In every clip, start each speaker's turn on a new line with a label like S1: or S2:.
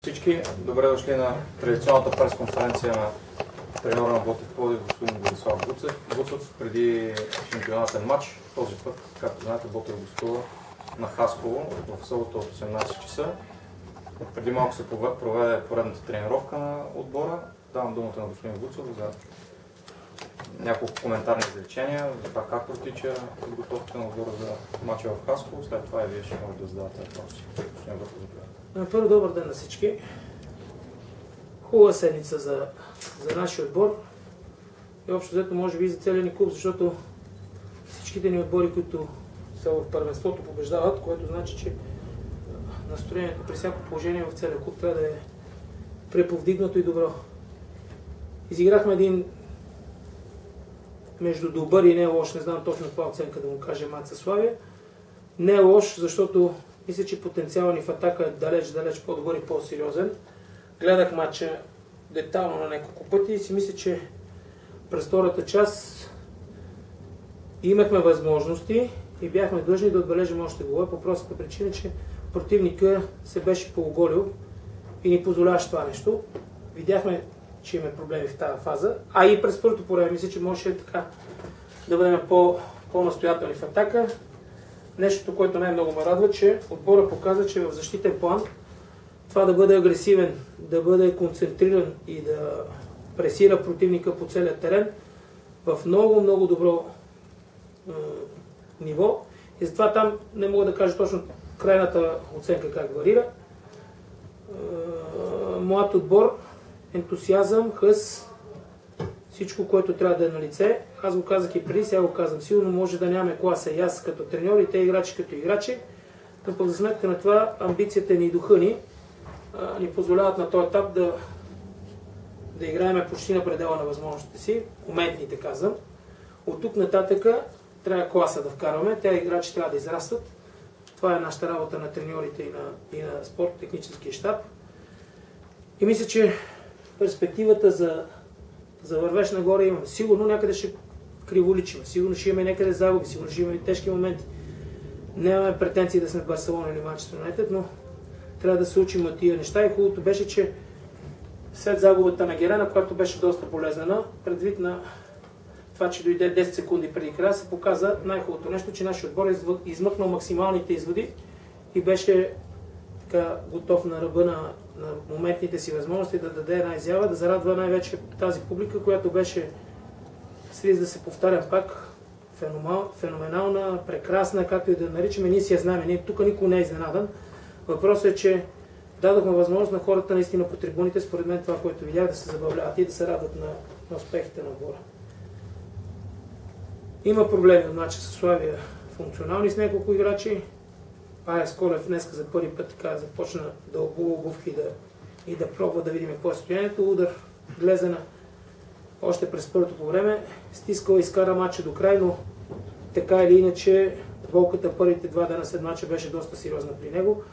S1: Всички, добре дошли на традиционната пресконференция на треньора на Ботев Пловдив, господин Владислав Буцов, преди шампионатен матч. Този път, както знаете, Ботев гостува на Хасково в събота от 18 часа. Преди малко се проведе поредната тренировка на отбора. Давам думата на господин Буцов за няколко коментарни изречения за това как протича подготовката на отбора за матча в Хасково. След това и вие ще можете да задавате въпроси. Господин Буцов, заповядайте.
S2: Първо, добър ден на всички. Хубава седмица за нашия отбор и общо взето може би и за целия ни клуб, защото всичките ни отбори, които са в първенството, побеждават, което значи, че настроението при всяко положение в целия клуб трябва да е преповдигнато и добро. Изиграхме един между добър и не лош, не знам точно каква оценка да му кажа, мач със Славия. Не е лош, защото мисля, че потенциалът ни в атака е далеч по-добър и по-сериозен. Гледах матча детално на няколко пъти и си мисля, че през втората част имахме възможности и бяхме длъжни да отбележим още голове по простата причина, че противника се беше пооголил и ни позволяваше това нещо. Видяхме, че имаме проблеми в тази фаза, а и през първото по време мисля, че можеше така да бъдем по-настоятелни в атака. Нещото, което най-много ме радва, че отбора показва, че в защитен план това да бъде агресивен, да бъде концентриран и да пресира противника по целия терен в много добро ниво. И затова там не мога да кажа точно крайната оценка как варира. Млад отбор, ентусиазъм, хъс, всичко, което трябва да е на лице. Аз го казах и преди, сега го казвам. Сигурно може да нямаме класа и аз като треньор и те играчи като играчи, но пък за сметка на това амбицията ни и духа ни позволяват на този етап да играем почти на предела на възможностите си, моментните казвам. От тук нататъка трябва класа да вкарваме, те играчи трябва да израстват. Това е нашата работа на треньорите и на спортно-техническия щаб. И мисля, че перспективата за вървеж нагоре имаме. Сигурно някъде ще криволичим, сигурно ще имаме някъде загуби, сигурно ще имаме тежки моменти. Нямаме претенции да сме в Барселона или Манчестър Юнайтед, но трябва да се учим от тия неща и хубавото беше, че след загубата на Герена, която беше доста болезнена, предвид на това, че дойде 10 секунди преди края, се показа най-хубавото нещо, че нашия отбор е измъкнал максималните изводи и беше така готов на ръба на моментните си възможности да даде една изява, да зарадва най-вече тази публика, която беше, с риск да се повтарям пак, феноменална, прекрасна, както и да наричаме, ние си я знаем, тук никой не е изненадан. Въпросът е, че дадохме възможност на хората наистина по трибуните, според мен това, което видях, да се забавляват и да се радват на успехите на отбора. Има проблеми от мача с Славия, функционални с няколко играчи. Алекс Колев днеска за първи път така започна да обува обувки и да пробва да видим какво е състоянието. Удар, Глезена, още през първото по време, стискал и изкара матча до край, но така или иначе болката първите 2 дена след матча беше доста сериозна при него.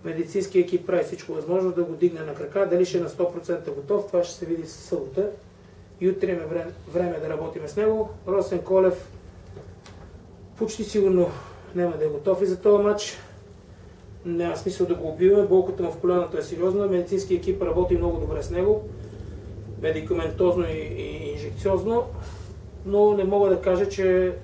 S2: Медицинският екип прави всичко възможно да го дигне на крака. Дали ще е на 100% готов, това ще се види със събота. И утре имаме време да работим с него. Росен Колев почти сигурно няма да е готов и за този матч. Няма смисъл да го убиваме. Болката му в коляното е сериозна. Медицинският екип работи много добре с него. Медикаментозно и инжекциозно. Но не мога да кажа, че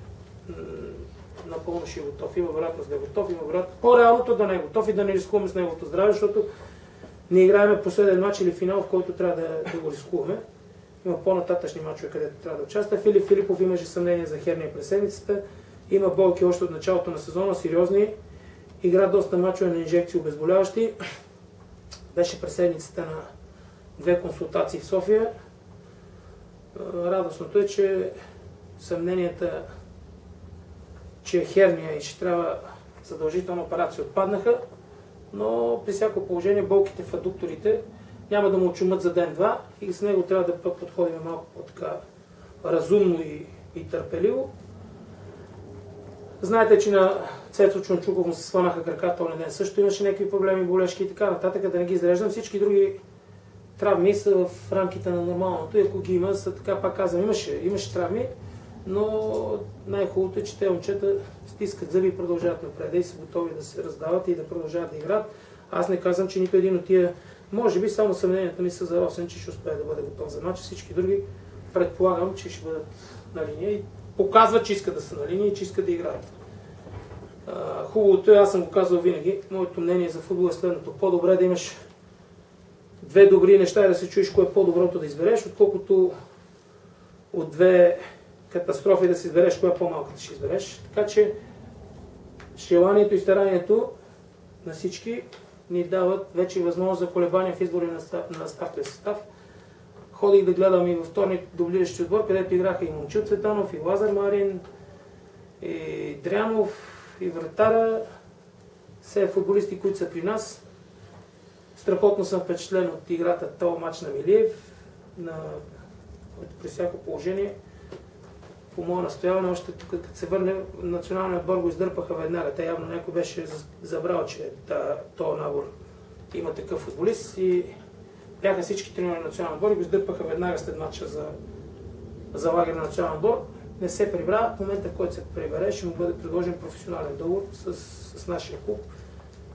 S2: напълно ще е готов. Има вероятност да е готов. Има вероятност по-реалното да не е готов и да не рискуваме с неговото здраве, защото не играем последен матч или финал, в който трябва да го рискуваме. Има по-нататъчни мачове, където трябва да участва. Филип Филипов имаше съмнение за херния през седмицата. Има болки още от началото на сезона, сериозни. Игра доста мачове на инжекции обезболяващи. Беше през седмицата на 2 консултации в София. Радостното е, че съмненията, че е херния и че трябва задължителна операция отпаднаха, но при всяко положение болките в адукторите няма да му очумат за ден-два и с него трябва да подходим малко по-така разумно и търпеливо. Знаете, че на Цецо Чунчуков му се сванаха краката този ден. Също имаше някакви проблеми, болешки и така нататък, да не ги изреждам. Всички други травми са в рамките на нормалното и ако ги има, са така пак казвам, имаше травми, но най-хубавото е, че те момчета стискат зъби и продължават напред и са готови да се раздават и да продължават да играят. Аз не казвам, че нито един от тия, може би само съмненията ми са за Росен, че ще успее да бъде готов за матч. Всички други предполагам, че ще бъдат на линия и показват, че искат да са на линия и че искат да играят. Хубавото е, аз съм го казвал винаги, моето мнение за футбол е следното. По-добре да имаш две добри неща и да се чуеш кое е по-доброто да избереш, отколкото от две катастрофи да си избереш кое е по-малката ще избереш. Така че желанието и старанието на всички ни дават вече възможност за колебания в избори на стартовия състав. Ходих да гледам и във вторник дублиращи отбор, където играха и Момчил Цветанов, и Лазар Марин, и Дрянов, и вратара. Все футболисти, които са при нас. Страхотно съм впечатлен от играта този мач на Милиев, който при всяко положение, по мое настояване, още тук, като се върне, националният отбор го издърпаха веднага. Те явно някой беше забрал, че този набор има такъв футболист и бяха всички треньори на националния отбор и го издърпаха веднага след матча за лагер на националния отбор. Не се прибра. В момента, в който се прибере, ще му бъде предложен професионален договор с нашия клуб.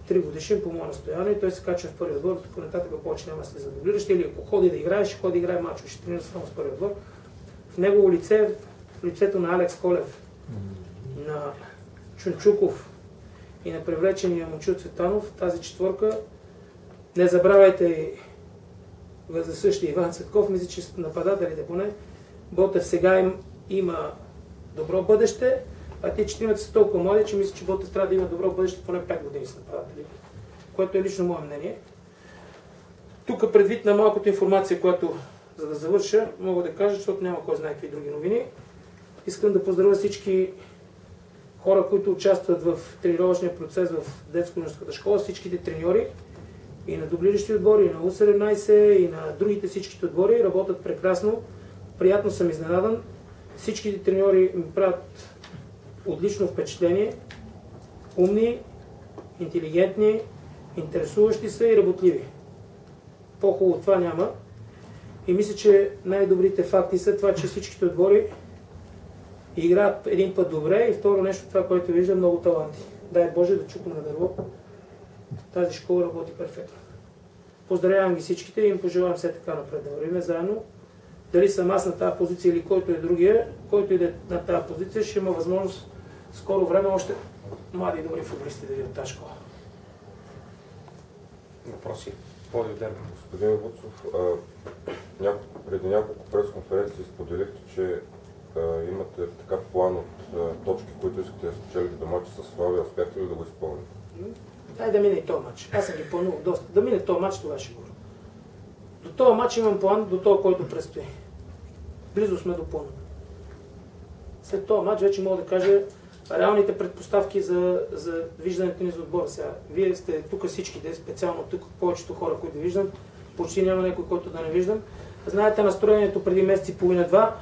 S2: 3 годишен по мое настояние и той се качва в първи отбор, тук нататък повече няма да се задублиращи или ако ходи да играе, ще ходи да играе мачове, ще тренира само с първи отбор. В негово лице, в лицето на Алекс Колев, на Чунчуков и на привлечения Момчил Цветанов, тази четворка, не забравяйте и за същия Иван Цветков, мисля, че нападателите поне, Ботев сега има добро бъдеще, а те четиримата са толкова млади, че мисля, че Ботев трябва да има добро бъдеще поне 5 години с нападатели, което е лично мое мнение. Тук предвид на малкото информация, която за да завърша, мога да кажа, защото няма кой знае какви други новини. Искам да поздравя всички хора, които участват в тренировъчния процес в детско-юношеската школа, всичките треньори и на дублиращи отбори, и на У17, и на другите всичките отбори работят прекрасно. Приятно съм изненадан. Всичките треньори ми правят отлично впечатление. Умни, интелигентни, интересуващи се и работливи. По-хубаво това няма. И мисля, че най-добрите факти са това, че всичките отбори играят един път добре и второ нещо, това, което виждам, много таланти. Дай Боже да чукам на дърво. Тази школа работи перфектно. Поздравявам ги всичките и им пожелавам все така напред да вървим заедно. Дали съм аз на тази позиция или който е другия, който иде на тази позиция, ще има възможност в скоро време още млади и добри футболисти да видят тази школа.
S1: Въпроси?
S3: Господин Вуцов, преди няколко пресконференции споделихте, че имате така план от точки, които искате да спечелите до мача с Славия. Успяхте ли да го изпълните?
S2: Дай да мине и този матч. Аз съм ги планувал доста. Да мине този матч, това ще говоря. До този матч имам план, до този, който предстои. Близо сме до плана. След този матч вече мога да кажа реалните предпоставки за виждането ни за отбора. Сега, вие сте тук всичките, специално тук повечето хора, които виждам, почти няма някой, който да не виждам. Знаете настроението преди месец и половина-два.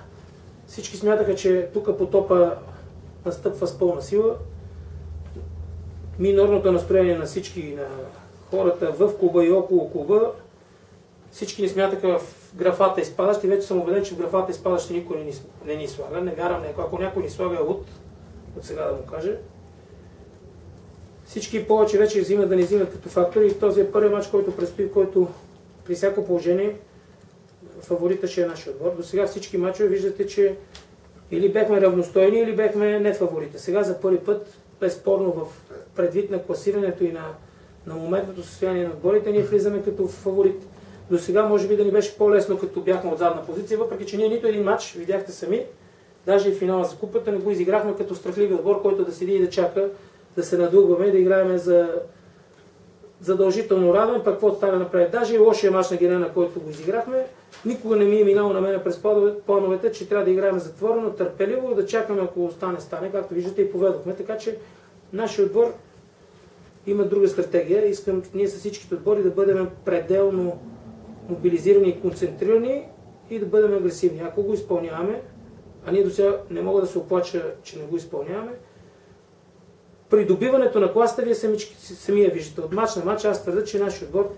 S2: Всички смятаха, че тук потопа настъпва с пълна сила. Минорното настроение на всички, на хората в клуба и около клуба, всички ни смятаха в графата изпадащи. Вече съм убеден, че в графата изпадащи никой не ни слага. Не вярвам някой. Ако някой ни слага е от сега да му каже. Всички повече вече взимат да не взимат като фактори и този е първият мач, който предстои, който при всяко положение фаворита ще е нашия отбор. До сега всички мачове виждате, че или бяхме равностойни, или бяхме не фаворита. Сега за първи път, безспорно в предвид на класирането и на моментното състояние на отборите, ние влизаме като фаворит. До сега може би да ни беше по-лесно, като бяхме от задна позиция, въпреки че ние нито един матч, видяхте сами, даже и в финала за купата, не го изиграхме като страхливи отбор, който да седи и да чака, да се надълбваме и да играем за задължително равен, пък какво стане напред. Даже и лошия мач на Герена, който го изиграхме, никога не ми е минало на мен през плановете, че трябва да играем затворено, търпеливо, да чакаме ако стане, както виждате и поведохме. Така че нашия отбор има друга стратегия. Искам ние с всичките отбори да бъдем пределно мобилизирани и концентрирани и да бъдем агресивни. Ако го изпълняваме, а ние до сега не мога да се оплача, че не го изпълняваме, при добиването на класата вие самия виждате. От мач на мач аз твърда, че нашия отбор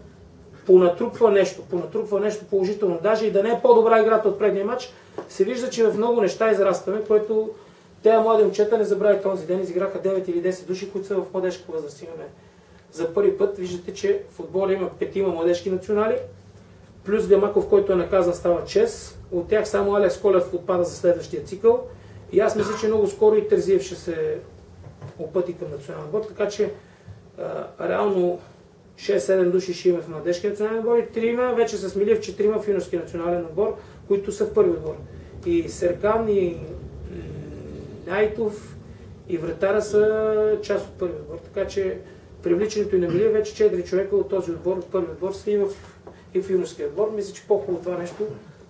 S2: понатрупва нещо положително. Даже и да не е по-добра играта от предния мач, се вижда, че в много неща израстваме, което тези млади момчета, не забравяйте, този ден изиграха 9 или 10 души, които са в младежка възраст. Имаме за първи път виждате, че в отбора има 5 младежки национали, плюс Гамаков, който е наказан, става 6. От тях само Алекс Колев отпада за следващия цикъл. И аз мисля, че много скоро и Терзиев ще се опъти към национален отбор, така че реално 6-7 души ще има в младежки национален отбор и 3 вече с Милиев, 4 в юношски национален отбор, които са в първи отбор. И Серкан, и Найтов, и Вратара са част от първи отбор, така че привличането и на Милиев вече 4 човека от този отбор, от първи отбор са и в юношския отбор. Мисля, че по-хубаво това нещо,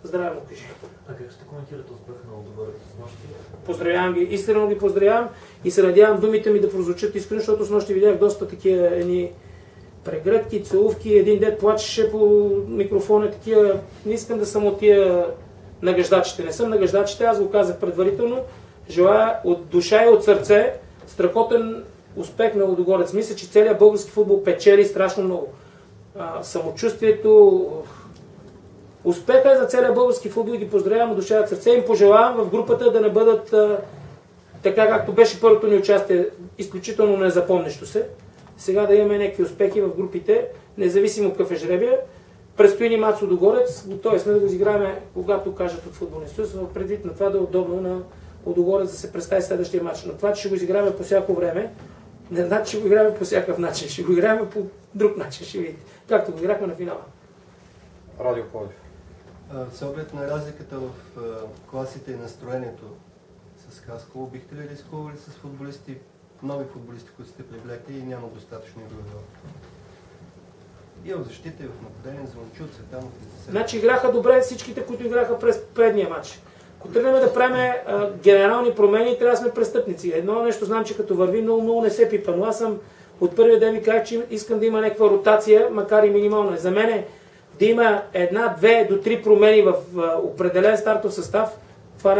S2: здраве му кажи.
S4: А как ще коментирате успеха на Лудогорец с нощи?
S2: Поздравявам ги, искрено ги поздравявам и се надявам думите ми да прозвучат искрено, защото с нощи видях доста такива едни прегръдки, целувки, един дет плачеше по микрофона, такива. Не искам да съм от тия нагаждачите. Не съм нагаждачите, аз го казах предварително. Желая от душа и от сърце страхотен успех на Лудогорец. Мисля, че целият български футбол печели страшно много. Самочувствието, успеха е за целия български футбол и ги поздравявам от душа и от сърце. Им пожелавам в групата да не бъдат така, както беше първото ни участие, изключително незапомнящо се. Сега да имаме някакви успехи в групите, независимо какъв е жребия. Предстои ни мач Лудогорец, готови сме да го изиграем, когато кажат от футболния съюз, предвид на това да е удобно на Лудогорец да се представи следващия мач. Но това, че ще го изиграем по всяко време, не значи, че го играем по всякакъв начин. Ще го играем по друг начин, ще видите. Както го играхме на финала.
S1: Радио Пловдив.
S5: С оглед на разликата в класите и настроението с Хасково, бихте ли рискували с футболисти, нови футболисти, които сте привлекли и няма достатъчно игрови? И в защита, и в нападение, Звънчо, Цветанов и за себе.
S2: Значи играха добре всичките, които играха през предния матч. Ако тръгнем да правим генерални промени, трябва да сме престъпници. Едно нещо знам, че като върви много не се пипа, но аз съм от първия ден ви казах, че искам да има някаква ротация, макар и минимална. За мен е да има 1, 2 до 3 промени в определен стартов състав, това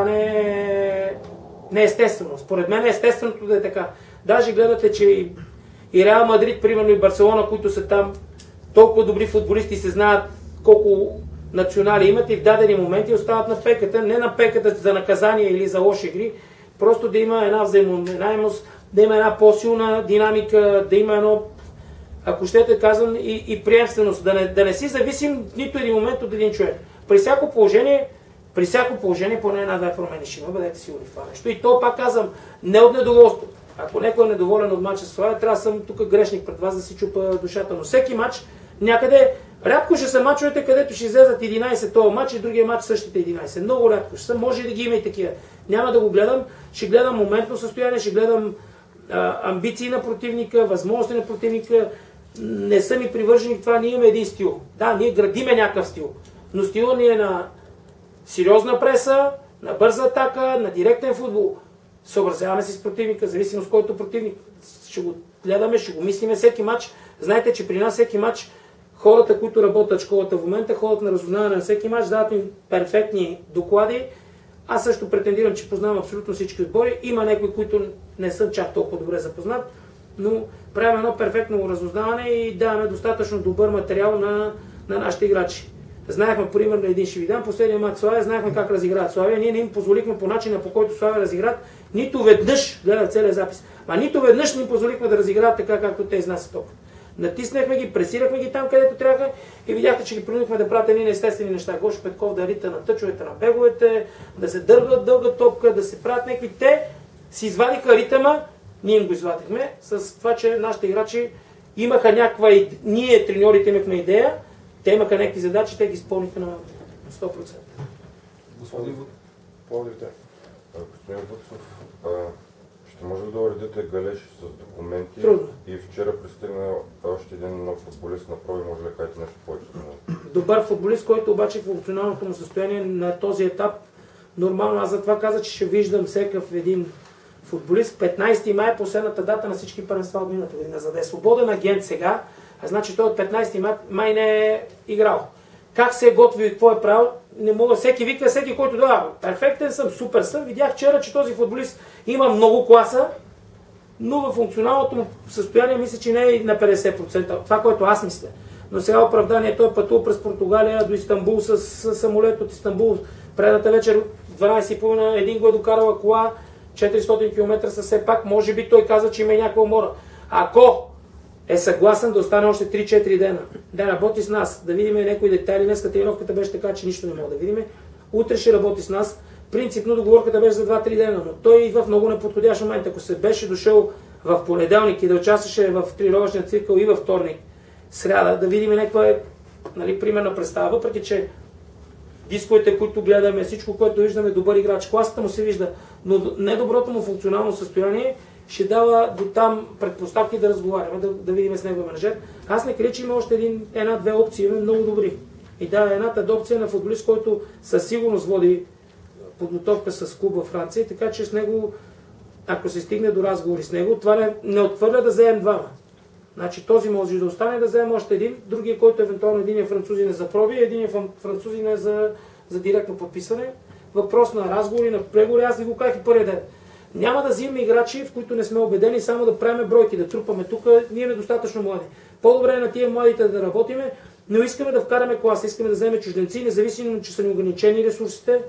S2: не е естествено. Според мен е естественото да е така. Даже гледате, че и Реал Мадрид, примерно и Барселона, които са там толкова добри футболисти, се знаят колко национали имат и в дадени моменти остават на пеката. Не на пеката за наказание или за лоши игри, просто да има една взаимонаемост, да има една по-силна динамика, да има едно, ако щете казвам, и приемственост, да не си зависим в нито един момент от един човек. При всяко положение поне една-две промени ще има, бъдете сигурни в това нещо. И то пак казвам, не от недоволство. Ако някой е недоволен от мача с Славия, трябва да съм тук грешник пред вас да си чупа душата. Но всеки мач, някъде, рядко ще са мачовете, където ще излезат 11 този мач и другия мач същите 11. Много рядко ще са, може да ги има и такива. Няма да го гледам, ще гледам моментно състояние, ще гледам амбиции на противника, възможности на противника. Не са ми привържени в това, ние имаме един стил. Да, ние градиме някакъв стил, но стилът ни е на сериозна преса, на бърза атака, на директен футбол. Съобразяваме се с противника, зависимо с който противник. Ще го гледаме, ще го мислиме всеки матч. Знаете, че при нас всеки матч хората, които работят в школата в момента, ходят на разузнаване на всеки матч, дават им перфектни доклади. Аз също претендирам, че познавам абсолютно всички отбори. Има някои, които не съм чак толкова добре запознат, но правим едно перфектно разузнаване и даваме достатъчно добър материал на нашите играчи. Знаехме, примерно, един ще ви дам, последния мач Славия, знаехме как разиграят Славия. Ние не им позволихме по начина, по който Славия разиграят, нито веднъж, гледах целият запис, нито веднъж не им позволихме да разиграят така, както те изнасят топ. Натиснахме ги, пресирахме ги там, където трябваха и видяхте, че ги принудихме да правят едни неестествени неща. Гошо Петков да рита на тъчовете, на беговете, да се дъргат дълга топка, да се правят някакви. Те си извадиха ритъма, ние им го извадихме, с това, че нашите играчи имаха някаква, ние треньорите имахме идея, те имаха някакви задачи, те ги изпълниха на 100%.
S1: Господин Пловдив,
S3: Господин Вуцов, ще може да уредите галеж с документи?
S2: Трудно.
S3: И вчера пристигна още един нов футболист на проби, може да кажете нещо повече?
S2: Добър футболист, който обаче в функционалното му състояние на този етап нормално. Аз затова казах, че ще виждам всекъв един футболист. 15 май е последната дата на всички първенства от миналата година. За да е свободен агент сега, значи той от 15 май не е играл. Как се е готвил и какво е правил, не мога. Всеки вика, всеки, който да, перфектен съм, супер съм. Видях вчера, че този футболист има много класа, но в функционалното му състояние мисля, че не е на 50%. Това, което аз мисля. Но сега оправдание, той е пътувал през Португалия до Истанбул с самолет от Истанбул. Предната вечер 12:30, един го е докарала кола, 400 км са все пак. Може би той каза, че има някаква умора. Ако е съгласен да остане още 3-4 дена. Да работи с нас, да видим някои детайли. Днеска тренировката беше така, че нищо не мога да видим. Утре ще работи с нас. Принципно договорката беше за 2-3 дена, но той идва в много неподходящ момент. Ако се беше дошъл в понеделник и да участваше в тренировъчния цикъл и във вторник, сряда, да видим някаква примерна представа, въпреки че дисковете, които гледаме, всичко, което виждаме, добър играч, класата му се вижда, но недоброто му функционално състояние ще дава до там предпоставки да разговаряме, да видим с него менеджер. Аз не крия, че има още една-две опции, имаме много добри. И да, едната опция на футболист, който със сигурност води подготовка с клуб във Франция, така че с него, ако се стигне до разговори с него, това не отхвърля да вземем двама. Значи този може да остане, да вземем още един, другия, който евентуално един е французин е за проби, един е французин е за директно подписване. Въпрос на разговори, на преговори, аз ви го казах и първия ден. Няма да взимаме играчи, в които не сме убедени, само да правим бройки, да трупаме тук, ние сме достатъчно млади. По-добре е на тия младите да работиме, но искаме да вкараме класа, искаме да вземем чужденци, независимо, че са ни ограничени ресурсите,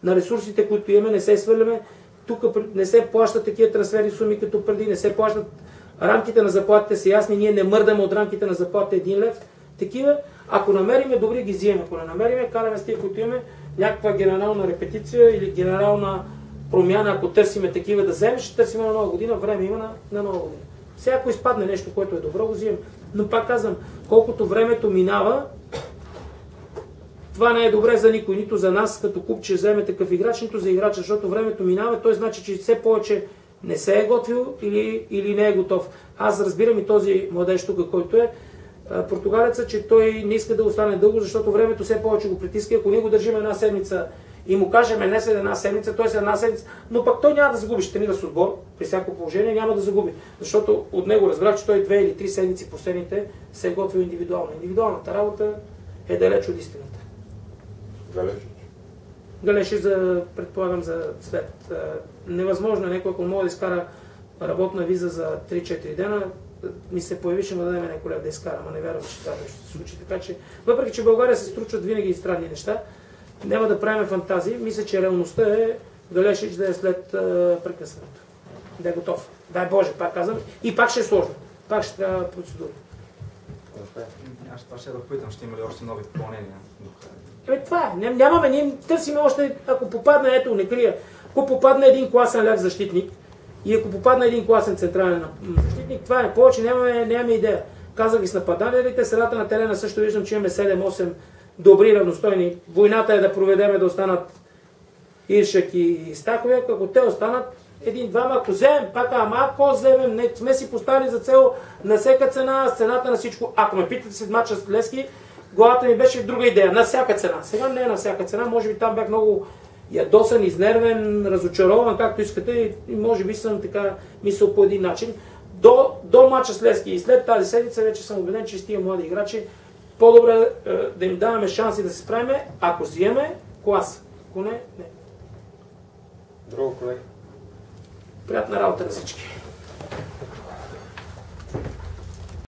S2: на ресурсите, които имаме, не се свърляме. Тук не се плащат такива трансферни суми като преди, не се плащат. Рамките на заплатите са ясни, ние не мърдаме от рамките на заплатите 1 лев. Такива, ако намериме добри, ги взимаме. Ако не намериме, караме с тия, които имаме някаква генерална репетиция или генерална промяна, ако търсиме такива да вземем, ще търсим на нова година, време има на нова година. Сега ако изпадне нещо, което е добро, го взимам. Но пак казвам, колкото времето минава, това не е добре за никой, нито за нас като клуб, че вземе такъв играч, нито за играча, защото времето минава, той значи, че все повече не се е готвил или не е готов. Аз разбирам и този младеж тук, който е португалеца, че той не иска да остане дълго, защото времето все повече го притиска. Ако ние го държим една седмица и му кажем не след една седмица, той след една седмица, но пък той няма да загуби, ще тренира с отбор, при всяко положение няма да загуби, защото от него разбрах, че той 2 или 3 седмици последните се е готвил индивидуално. Индивидуалната работа е далеч от истината. Галеши предполагам, за след. Невъзможно е някой, ако може да изкара работна виза за 3-4 дена, ми се появи, ще му дадем някой лев да изкара, ама не вярвам, че това нещо се случи. Така че, въпреки че в България се случват винаги и странни неща, няма да правим фантазии. Мисля, че реалността е Галешич да е след прекъсването. Да е готов. Дай Боже, пак казвам. И пак ще е сложно. Пак ще трябва процедура.
S6: Аз това ще да попитам, ще има ли още нови попълнения?
S2: Това е. Нямаме, ние търсим още, ако попадне, ето, не крия, ако попадне един класен ляв защитник и ако попадне един класен централен защитник, това е. Повече нямаме идея. Казах ги с нападателите, средата на терена също виждам, че имаме 7-8 добри равностойни. Войната е да проведеме да останат Иршак и Стаховек. Ако те останат, един-двама, ако вземем, ако вземем, не сме си поставили за цел на всяка цена, цената на всичко. Ако ме питате след мача с Левски, главата ми беше друга идея, на всяка цена. Сега не е на всяка цена, може би там бях много ядосан, изнервен, разочарован, както искате, и може би съм така мислил по един начин. До мача с Левски и след тази седмица вече съм убеден, че с тия млади играчи по-добре да им даваме шанси да се справим, ако взимаме клас. Ако не.
S1: Друго, колеги.
S2: Приятна работа на всички.